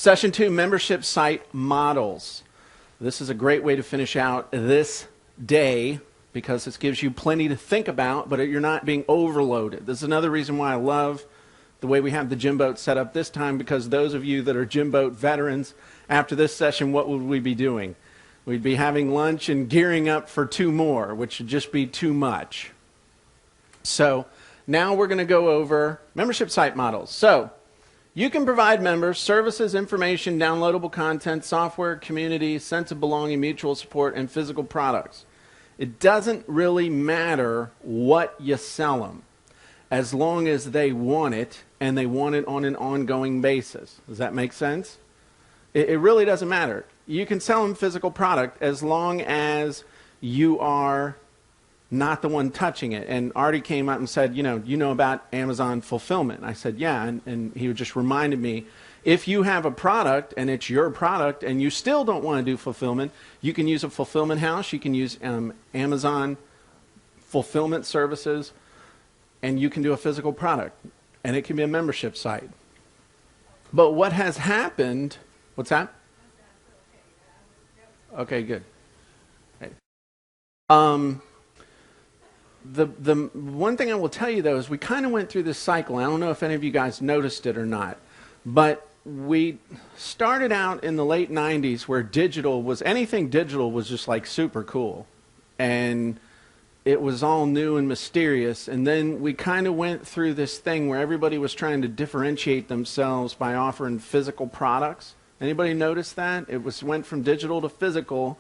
Session 2, membership site models. This is a great way to finish out this day because this gives you plenty to think about, but you're not being overloaded. This is another reason why I love the way we have the gym boat set up this time, because those of you that are gym boat veterans, after this session, what would we be doing? We'd be having lunch and gearing up for 2 more, which would just be too much. So now we're going to go over membership site models. So you can provide members services, information, downloadable content, software, community, sense of belonging, mutual support, and physical products. It doesn't really matter what you sell them, as long as they want it and they want it on an ongoing basis. Does that make sense? It really doesn't matter. You can sell them physical product as long as you are not the one touching it. And Artie came up and said, you know about Amazon fulfillment. I said, yeah, and he just reminded me, if you have a product and it's your product and you still don't want to do fulfillment, you can use a fulfillment house, you can use Amazon fulfillment services, and you can do a physical product. And it can be a membership site. But what has happened, what's that? Okay, good. Okay. The one thing I will tell you, though, is we kind of went through this cycle. I don't know if any of you guys noticed it or not, but we started out in the late 90s where anything digital was just like super cool. And it was all new and mysterious. And then we kind of went through this thing where everybody was trying to differentiate themselves by offering physical products. Anybody notice that? Went from digital to physical.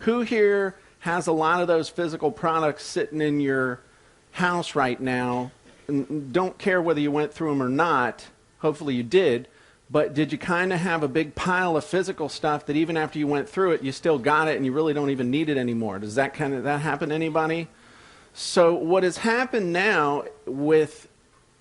Who here has a lot of those physical products sitting in your house right now? And don't care whether you went through them or not. Hopefully you did. But did you kind of have a big pile of physical stuff that even after you went through it, you still got it and you really don't even need it anymore? Does that happen to anybody? So what has happened now with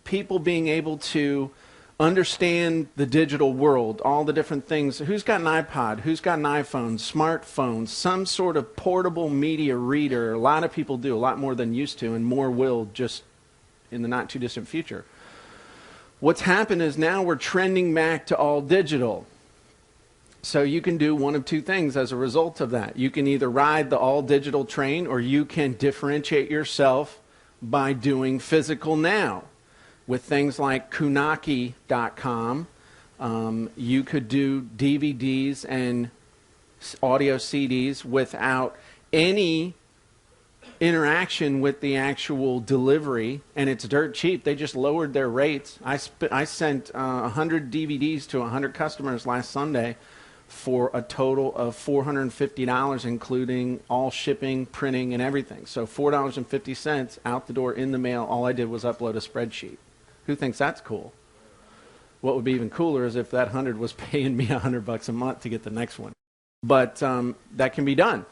people being able to understand the digital world, all the different things. Who's got an iPod? Who's got an iPhone? Smartphone? Some sort of portable media reader. A lot of people do, a lot more than used to, and more will just in the not too distant future. What's happened is now we're trending back to all digital. So you can do one of two things as a result of that. You can either ride the all digital train, or you can differentiate yourself by doing physical now. With things like Kunaki.com, you could do DVDs and audio CDs without any interaction with the actual delivery, and it's dirt cheap. They just lowered their rates. I sent 100 DVDs to 100 customers last Sunday for a total of $450, including all shipping, printing, and everything. So $4.50 out the door in the mail. All I did was upload a spreadsheet. Who thinks that's cool? What would be even cooler is if that 100 was paying me $100 a month to get the next one. But that can be done.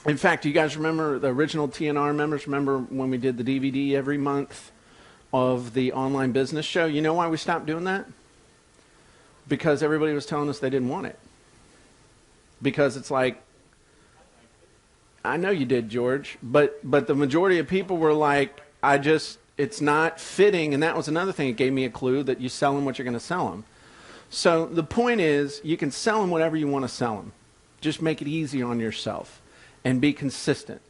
In fact, you guys remember the original TNR members? Remember when we did the DVD every month of the online business show? You know why we stopped doing that? Because everybody was telling us they didn't want it. Because it's like, I know you did, George, but the majority of people were like, it's not fitting, and that was another thing. It gave me a clue that you sell them what you're going to sell them. So the point is, you can sell them whatever you want to sell them. Just make it easy on yourself and be consistent.